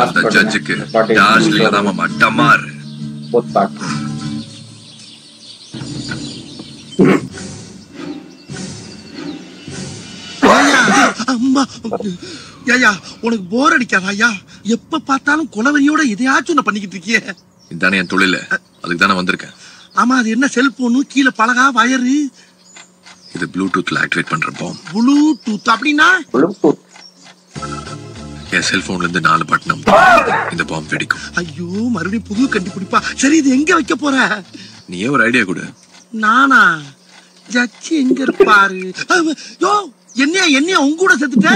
அந்த ஜட்ஜுக்கு டார்ஜிலிங்ல தான் மாமா டமார். ஐயா உனக்கு போர் அடிக்காதா ஐயா? எப்ப பார்த்தாலும் குலவரியோட எதையாச்சும் பண்ணிக்கிட்டு இருக்கியே. இதுதானே என் தொழில், அதுக்கு தானே வந்திருக்கேன். ஆமா, அது என்ன செல்போனு, கீழே பலகா, வயரு? இது ப்ளூடூத்ல ஆக்டிவேட் பண்ற பாம். ப்ளூடூத் அப்படின்னா என் செல்போன்ல இருந்து 4 பட்டனம் இந்த பாம் வெடிக்கும். ஐயோ, மறுபடியும் புது கண்டுபிடிப்பா. சரி, இது எங்க வைக்க போற? நீயே ஒரு ஐடியா கொடு. நானா? ஜட்ஜி எங்க இருப்பாரு? யோ, என்னைய உங்க கூட செத்துட்ட?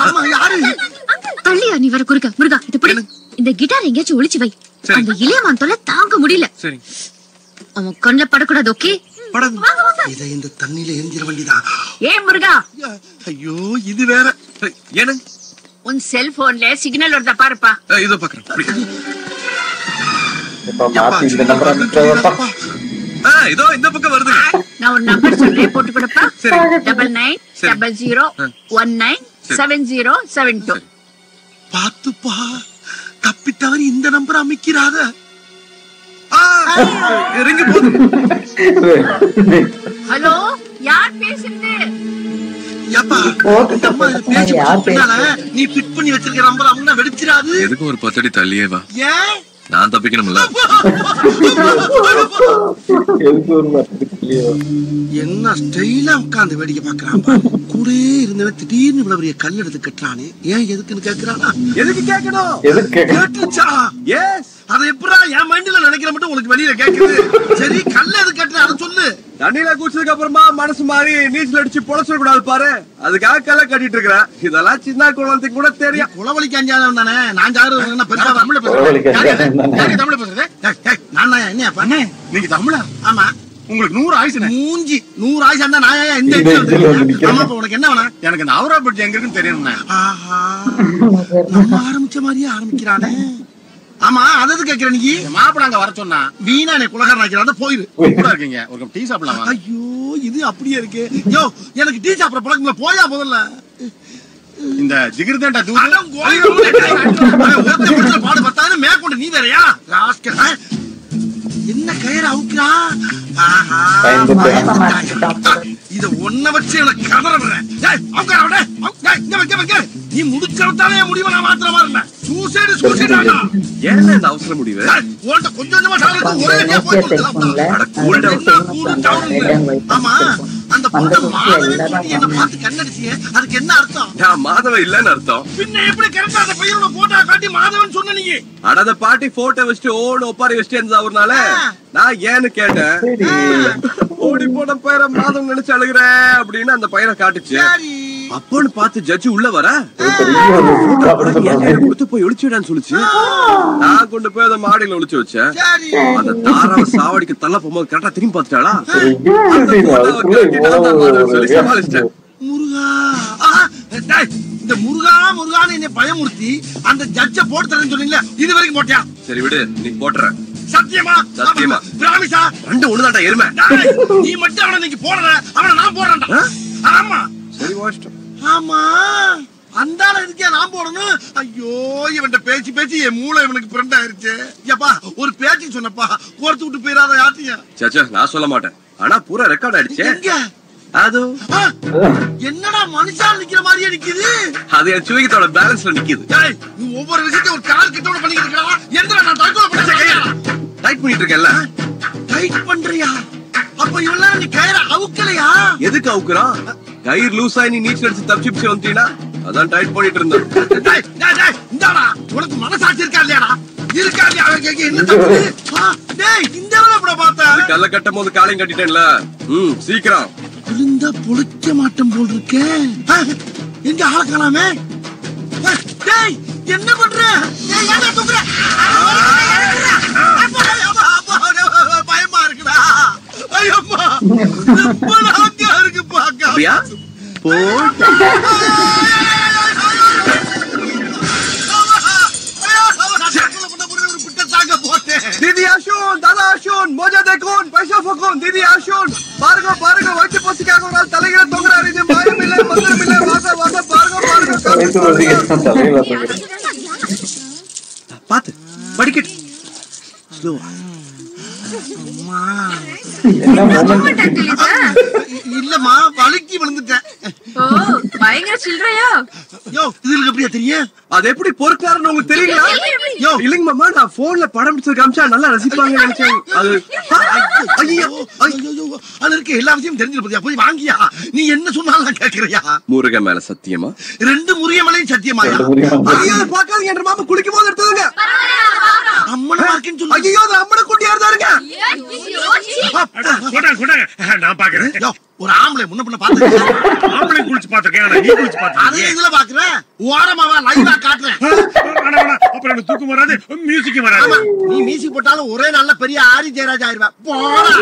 ஆமா, யாரு? தள்ளியா நீ வர குறுக்க? முருகா, இது பிடி. இந்த கிட்டார் எங்கேயாச்சும் ஒளிச்சு வை. அந்த இளையமான் தொல்லை தாங்க முடியல. சரி, அவன் கண்ணில் படக்கூடாது. ஓகே, இதை இந்த தண்ணியில எரிஞ்சிட வேண்டியதா? ஏன் முருகா? ஐயோ, இது வேற. ஏன்னு உன் செல்போன்ல சிக்னல் வருதா பாருப்பா. இதோ பாக்குறேன். இதோ இந்த பக்கம் வருது. நான் ஒரு நம்பர் சொல்றேன், போட்டு கொடுப்பா. 9900197072. பாத்துப்பா, தப்பி தவறி இந்த நம்பர் அமைக்கிறாத. ஹலோ, யார் பேசுறது? நீ பிட் பண்ணி வச்சிருக்க நம்பர் அவங்க வெடிச்சிடாது. எதுக்கு ஒரு 10 அடி தள்ளியே வா. ஏன் நான் தப்பிக்கணும்ல? என்ன ஸ்டைலா உட்கார்ந்து வேடிக்கை பாக்குறான். கூட இருந்த திடீர்னு இவ்வளவு பெரிய கல் எடுத்து கட்டுறானே. ஏன் எதுக்குன்னு கேக்குறானா? எதுக்கு கேட்கணும்? கேட்டுச்சா? எஸ். அதை எப்படா என் மைண்ட்ல நினைக்கிற மட்டும் உனக்கு வெளியில கேக்குது. சரி, கல்ல எது கட்டுற அதை சொல்லு. தண்ணியில குடிச்சதுக்கு அப்புறமா மனசு மாறி நீச்சல் அடிச்சு பொழைச்சிட கூடாது பாரு, அதுக்காக கல்ல கட்டிட்டு இருக்கிறேன். இதெல்லாம் சின்ன குழந்தைக்கு கூட தெரியும். குளவழிக்கு அஞ்சாதவன் தானே. நான் ஜாரு பெருசா தமிழ்ல பேசுறேன். தமிழ்ல பேசுறேன். நான் என்ன பண்ண? நீங்க தமிழா? ஆமா. உங்களுக்கு 100 ஆயுசு. மூஞ்சி 100 ஆயுசு இருந்தா நான் இந்த உனக்கு என்ன வேணா? எனக்கு இந்த அவரா பற்றி எங்க இருக்குன்னு தெரியணும்னா. நம்ம ஆரம்பிச்ச மாதிரியே ஆரம்பிக்கிறானே. ஆமா, அதாவது கேக்குற நீ மாப்பிள அங்க வர சொன்னா வீணா நீ குலகாரன் ஆக்கிறாத போயிரு. கூட இருக்கீங்க, ஒரு டீ சாப்பிடலாமா? ஐயோ, இது அப்படியே இருக்கு. யோ, எனக்கு டீ சாப்பிட பழக்கம்ல, போயா முதல்ல. இந்த ஜிகிர்தேண்டா தூரம் பாடு பத்தாயிரம் மேற்கொண்டு நீ வேறையா? என்ன கயிறு அவுக்கிறா? இத ஒன்ன வச்சு எனக்கு கதற விடுறேன். நீ முடிச்சாலே முடிவு நான் மாத்திரமா இருந்தேன். என்ன இந்த அவசர முடிவு? கொஞ்சம் ஆமா, அந்த பொண்ணு மாதவி என்ன பார்த்து கண்ணடிச்சியே, அதுக்கு என்ன அர்த்தம்? மாதவ இல்லன்னு அர்த்தம். பின்ன எப்படி கரெக்டா அந்த பையனோட போட்டோ காட்டி மாதவன் சொன்ன நீங்க? அட பாட்டி போட்டோ வச்சுட்டு ஒப்பாரி வச்சுட்டு இருந்தா அவர்னால நான் ஏன்னு கேட்டேன். ஓடி போன பையனை மாதவன் நினைச்சு அழுகுற அப்படின்னு அந்த பையனை காட்டுச்சு. அப்பன்னு பார்த்து ஜட்ஜி உள்ள வர கொடுத்து போய் ஒளிச்சுடான்னு சொல்லிச்சு. நான் கொண்டு போய் அந்த மாடியில ஒளிச்சு வச்சேன். அந்த தாராவ சாவடிக்கு தள்ள போகும்போது கரெக்டா திரும்பி பார்த்துட்டாளா? சொல்லி சமாளிச்சிட்டேன். முருகா, இந்த முருகா முருகான்னு என்னை பயமுறுத்தி அந்த ஜட்ஜ போட்டு தரேன்னு சொன்னீங்களா? இது வரைக்கும் போட்டியா? சரி விடு, நீ போட்டுற. சத்தியமா? சத்தியமா. பிராமிசா? ரெண்டு ஒண்ணுதான்டா எருமை. நீ மட்டும் அவனை நீங்க போடுற, அவனை நான் போடுறேன்டா. ஆமா. சரி, வாஷ்டம். ஆமா, அந்தால இருக்கே நான் போடணும். ஐயோ, இவன்ட்ட பேச்சு பேச்சு என் மூளை இவனுக்கு ஃப்ரெண்ட் ஆயிருச்சு. ஏப்பா, ஒரு பேச்சு சொன்னப்பா, கோர்த்து விட்டு போயிடாத யார்ட்டையும். சச்சா, நான் சொல்ல மாட்டேன். ஆனா பூரா ரெக்கார்ட் ஆயிடுச்சு. எங்க? அது என்னடா மனுஷா நிக்கிற மாதிரியே நிக்குது? அது என் சுவிகத்தோட பேலன்ஸ்ல நிக்குது. நீ ஒவ்வொரு விஷயத்தையும் ஒரு கால் கிட்டோட பண்ணிட்டு இருக்கா. எந்திரா, நான் தற்கொலை பண்ண டைட் பண்ணிட்டு இருக்கேன்ல. டைட் பண்றியா? அப்ப இவெல்லாம் நீ கயிற அவுக்கலையா? எதுக்கு அவுக்குறான்? கயிறு லூஸ் ஆகி நீ நீச்சல் அடிச்சு தப்பிச்சு வந்தீனா அதான் டைட் பண்ணிட்டு இருந்தேன். இந்தாடா, உனக்கு மனசாட்சி இருக்கா இல்லையாடா? இருக்கா இல்லையா? என்ன தப்பு? டேய், இந்த வேலை பார்த்தா கல்ல கட்டும் போது காலையும் கட்டிட்டேன்ல. சீக்கிரம் விழுந்தா பொழைக்க மாட்டேன் போல் இருக்கே. எங்க ஆளக்கலாமே? டேய், என்ன பண்ற? பயமா இருக்குடா. ஐயம்மா, இருக்கு பாக்க. போ. दीदी आशुन, दादा आशुन, मजा देखुन, पैसा फकुन, दीदी आशुन, बारगो बारगो वच्चे पोसी कागोराल तलेगिरा तोंगरारिदे माय मिले मंदिर मिले वासा वासा बारगो बारगो பாத்து படிக்கட்டு இல்லம்மா வழுக்கி விழுந்துட்டேன். பயங்கர சில்லறையா? யோ இதுக்கு எப்படியா தெரியும்? அது எப்படி பொறுக்காருன்னு உங்களுக்கு தெரியுங்களா? யோ இல்லைங்க மாமா, நான் போன்ல படம் பிடிச்சது காமிச்சா நல்லா ரசிப்பாங்க நினைச்சேன். அது ஐயோ அது இருக்க எல்லா விஷயமும் தெரிஞ்சிருப்பதியா? போய் வாங்கியா? நீ என்ன சொன்னாலும் கேட்கிறியா? முருகன் மேல சத்தியமா? 2 முருகன் சத்தியமாயா? ஐயோ பாக்காதீங்க, என்ற மாமா குளிக்கும் போது எடுத்ததுங்க. அம்மன மார்க்கன்னு சொல்லு. ஐயோ அது அம்மன குட்டியா இருந்தாருங்க. நான் பாக்குறேன். ஒரு ஆம்பளை முன்ன பின்ன பாத்து ஆம்பளை குளிச்சு பாத்துருக்கேன். நீ குளிச்சு பாத்துருக்கேன். அதே இதுல பாக்குறேன். ஓரமாவா லைவா காட்டுறேன். அப்புறம் எனக்கு தூக்கம் வராது, மியூசிக் வராது. நீ மியூசிக் போட்டாலும் ஒரே நல்ல பெரிய ஆரி ஜெயராஜ் ஆயிருவ. போடா.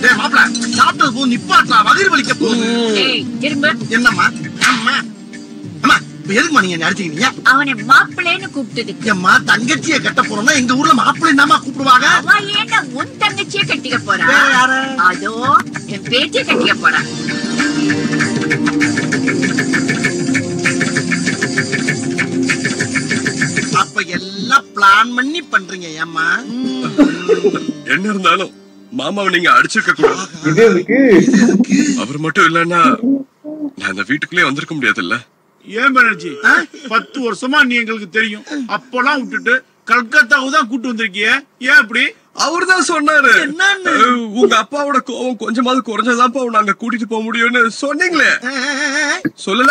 டேய் மாப்ள, சாப்பிட்டது போ நிப்பாட்றா, வயிறு வலிக்க போகுது. என்னம்மா? அம்மா அம்மா எதுக்குமா நீங்க அடிச்சீங்க? அவனை மாப்பிள்ளைன்னு கூப்பிட்டதுக்கு. ஏம்மா தங்கச்சியை கட்ட போறோம்னா எங்க ஊர்ல மாப்பிள்ளை என்னமா கூப்பிடுவாங்க? அவன் ஏன்னா உன் தங்கச்சியை கட்டிக்க போறான். வேற யாரு? அதோ என் பேச்சை கட்டிக்க போறான். அப்ப எல்லாம் பிளான் பண்ணி பண்றீங்க ஏம்மா? என்ன இருந்தாலும் மாமாவை நீங்க அடிச்சிருக்க கூடாது. அவர் மட்டும் இல்லன்னா நான் அந்த வீட்டுக்குள்ளே வந்திருக்க முடியாதுல்ல. ஏன் பானர்ஜி, 10 வருஷமா நீ எங்களுக்கு தெரியும். அப்பெல்லாம் விட்டுட்டு கல்கத்தாவுக்கு தான் கூட்டு வந்திருக்கிய. ஏன் அப்படி? அவர்தான் சொன்னாரு, உங்க அப்பாவோட கோவம் கொஞ்சமாவது குறைஞ்சதாப்பா நாங்க கூட்டிட்டு போக முடியும்னு சொன்னீங்களே. சொல்லல?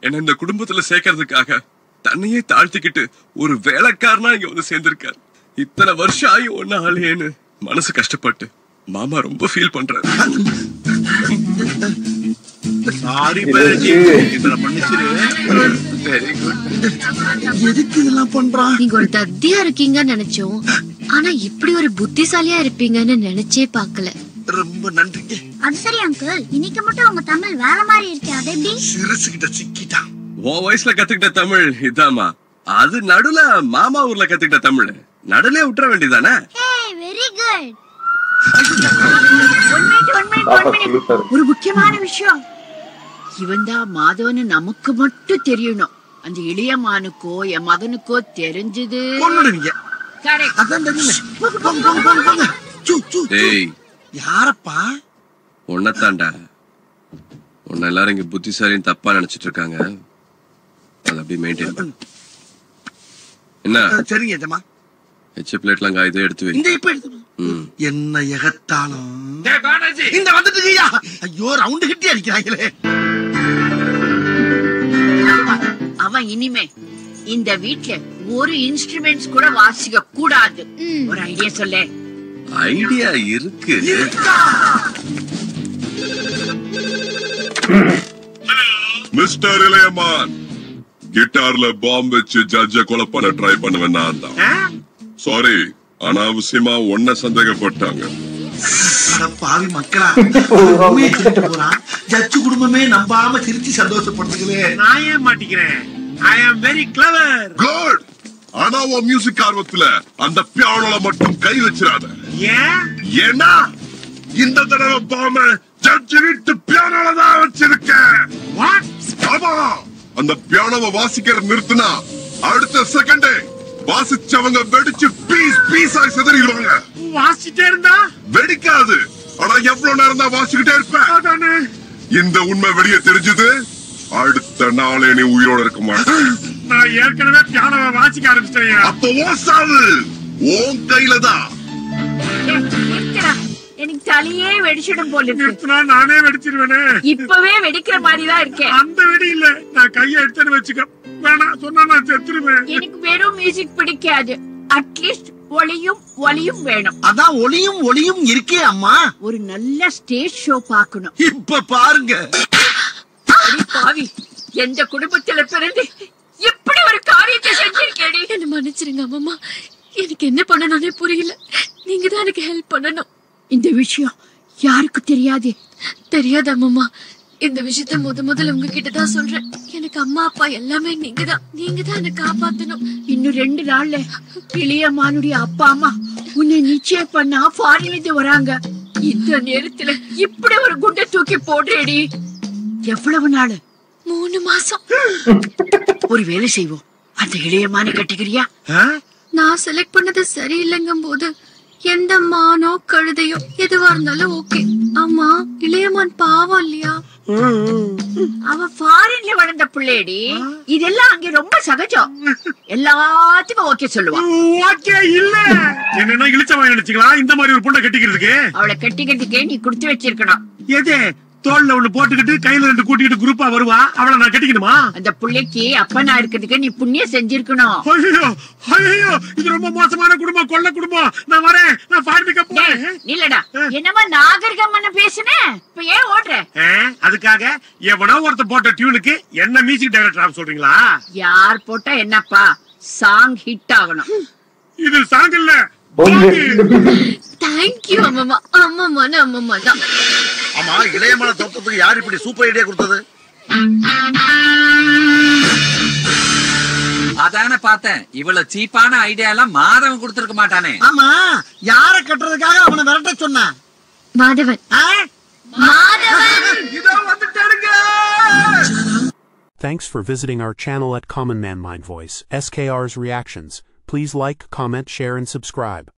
என்ன இந்த குடும்பத்துல சேர்க்கறதுக்காக தன்னையே தாழ்த்திக்கிட்டு ஒரு வேலைக்காரனா இங்க வந்து சேர்ந்திருக்காரு. இத்தனை வருஷம் ஆகி ஒன்னு ஆளேன்னு மனசு கஷ்டப்பட்டு மாமா ரொம்ப ஃபீல் பண்றாரு. சாரி பானர்ஜி, இதெல்லாம் மன்னிச்சிரு. Very good. எதுக்கு இதெல்லாம் பண்றான்? நீங்க ஒரு தத்தியா இருக்கீங்கன்னு நினைச்சோம். ஆனா இப்படி ஒரு புத்திசாலியா இருப்பீங்கன்னு நினைச்சே பாக்கல. ரொம்ப நன்றிங்க. அது சரி அங்கிள், இன்னைக்கு மட்டும் உங்க தமிழ் வேற மாதிரி இருக்கு. அது எப்படி? சிறுசுகிட்ட சிக்கிட்டான். உன் வயசுல கத்துக்கிட்ட தமிழ் இதாமா, அது நடுல மாமா ஊர்ல கத்துக்கிட்ட தமிழ் நடுலே விட்டுற வேண்டியதானே? Very good. ஒரு முக்கியமான விஷயம், இவன் தான் மாதவன்னு நமக்கு மட்டும் தெரியணும். அந்த இளையமானுக்கோ என் மகனுக்கோ தெரிஞ்சது கொன்னுடுவீங்க. அதான் தெரியுமே. போங்க. டேய் யாரப்பா? உன்னதாண்டா. உன்ன எல்லாரும் இங்க புத்திசாலின்னு தப்பா நினைச்சிட்டு இருக்காங்க. அது அப்படியே மெயின்டைன் பண்ணு. என்ன? சரிங்க ஜமா. எச்ச பிளேட்லாம் காய்தே எடுத்து வை. இந்த இப்ப எடுத்து. என்ன எகத்தாலும் பானர்ஜி இந்த வந்துட்டுங்கய்யா. ஐயோ ரவுண்டு கட்டி அடிக்கிறாங்களே. அவன் இனிமே இந்த வீட்ல ஒரு இன்ஸ்ட்ருமெண்ட்ஸ் கூட வாசிக்க கூடாது. ஒரு ஐடியா சொல்ல. ஐடியா இருக்கு. மிஸ்டர் இளையமான், கிட்டார்ல பாம்பு வச்சு ஜட்ஜ கொலை பண்ண ட்ரை பண்ணுவேன் நான் தான். சாரி, அனாவசியமா ஒன்ன சந்தேகப்பட்டாங்க. பாவி மக்களா, ஜட்ஜு குடும்பமே நம்பாம சிரிச்சு சந்தோஷப்படுத்துங்களே. நான் ஏன் மாட்டிக்கிறேன்? ஐ ஆம் வெரி கிளவர். குட். ஆனா உன் மியூசிக் ஆர்வத்துல அந்த பியானோல மட்டும் கை வச்சிராத. ஏன்னா இந்த தடவை பாம்பு ஜட்ஜ் வீட்டு பியானோல தான் வச்சிருக்கேன். ஆமா, அந்த பியானோவை வாசிக்கிற நிறுத்தினா அடுத்த செகண்டே வாசிச்சவங்க வெடிச்சு பீஸ் பீஸா சிதறிடுவாங்க. வாசிட்டே இருந்தா வெடிக்காது. ஆனா எவ்வளவு நேரம் தான் வாசிக்கிட்டே இருப்பேன். இந்த உண்மை வெளியே தெரிஞ்சது, அடுத்த நாளே நீ உயிரோட இருக்க மாட்டேன். நான் ஏற்கனவே பியானோவை வாசிக்க ஆரம்பிச்சிட்டேன். அப்போ சாவு உன் கையில தான். எனக்கு தலையே வெடிச்சிடும் போல இருக்கு. நானே வெடிச்சிருவேனே. இப்பவே வெடிக்கிற மாதிரிதான் இருக்கேன். அந்த வெடி இல்ல, நான் கையை எடுத்து வச்சுக்க. வேணாம் சொன்னா நான் செத்துருவேன். எனக்கு வெறும் மியூசிக் பிடிக்காது. அட்லீஸ்ட் ஒளியும் வேணும். அதான் ஒளியும் இருக்கே அம்மா. ஒரு நல்ல ஸ்டேஜ் ஷோ பாக்கணும். இப்ப பாருங்க. பாவி, எந்த குடும்பத்துல பிறந்து எப்படி ஒரு காரியத்தை செஞ்சிருக்கேடி. என்ன மன்னிச்சிருங்க அம்மா. எனக்கு என்ன பண்ணணும்னே புரியல. நீங்க தான் எனக்கு ஹெல்ப் பண்ணணும். இந்த விஷயம் யாருக்கு தெரியாது. தெரியாது அம்மா. இந்த விஷயத்த முதல்ல உங்ககிட்ட தான் சொல்றேன். எனக்கு அம்மா அப்பா எல்லாமே நீங்க தான். நீங்க தான் என்ன காப்பாத்தணும். இன்னும் 2 நாள்ல இளையமானுடைய அப்பா அம்மா உன்னை நிச்சயம் பண்ணா ஃபாரின்ல இருந்து வராங்க. இந்த நேரத்துல இப்படி ஒரு குண்டை தூக்கி போடுறேடி. எவ்வளவு நாள்? 3 மாசம். ஒரு வேலை செய்வோம், அந்த இளையமான கட்டிக்கிறியா? நான் செலக்ட் பண்ணது சரியில்லைங்கும் போது எந்த மானோ கழுதையோ எதுவா இருந்தாலும் ஓகே. ஆமா, இளையமான் பாவம் இல்லையா? அவ ஃபாரின்ல வளர்ந்த பிள்ளைடி. இதெல்லாம் அங்க ரொம்ப சகஜம். எல்லாத்துக்கும் ஓகே சொல்லுவான். ஓகே இல்ல என்னன்னா இழுச்சவன் நினைச்சுக்கலாம் இந்த மாதிரி ஒரு பொண்ணை கட்டிக்கிறதுக்கு. அவளை கட்டிக்கிறதுக்கே நீ குடுத்து வச்சிருக்கணும். எது தோல்ல ஒண்ணு போட்டுக்கிட்டு கையில 2 கூட்டிக்கிட்டு குரூப்பா வருவா, அவளை நான் கட்டிக்கணுமா? அந்த பிள்ளைக்கு அப்பனா இருக்கிறதுக்கு நீ புண்ணியம் செஞ்சிருக்கணும். ஐயோ ஐயோ, இது ரொம்ப மோசமான குடும்பம், கொள்ள குடும்பம். நான் வரேன், நான் ஃபார்மிக்க போறேன். இல்லடா, என்னமா நாகரிகம் பண்ண பேசுன? இப்ப ஏன் ஓடுற? அதுக்காக எவனோ ஒருத்த போட்ட டியூனுக்கு என்ன மியூசிக் டைரக்டர் சொல்றீங்களா? யார் போட்டா என்னப்பா, சாங் ஹிட் ஆகணும். இது சாங் இல்ல. தேங்க்யூ அம்மம்மா. அம்மம்மான அம்மம்மா தான். ஆமா, இளையமான தோட்டத்துக்கு யார் இப்படி சூப்பர் ஐடியா கொடுத்தது? அதான பார்த்தேன். இவ்வளவு சீப்பான ஐடியா எல்லாம் மாதவன் கொடுத்திருக்க மாட்டானே. ஆமா, யார கட்டுறதுக்காக அவனை விரட்ட சொன்ன? மாதவன். இதோ வந்துட்டாருங்க. Thanks for visiting our channel at Common Man Mind Voice, SKR's Reactions. Please like, comment, share and subscribe.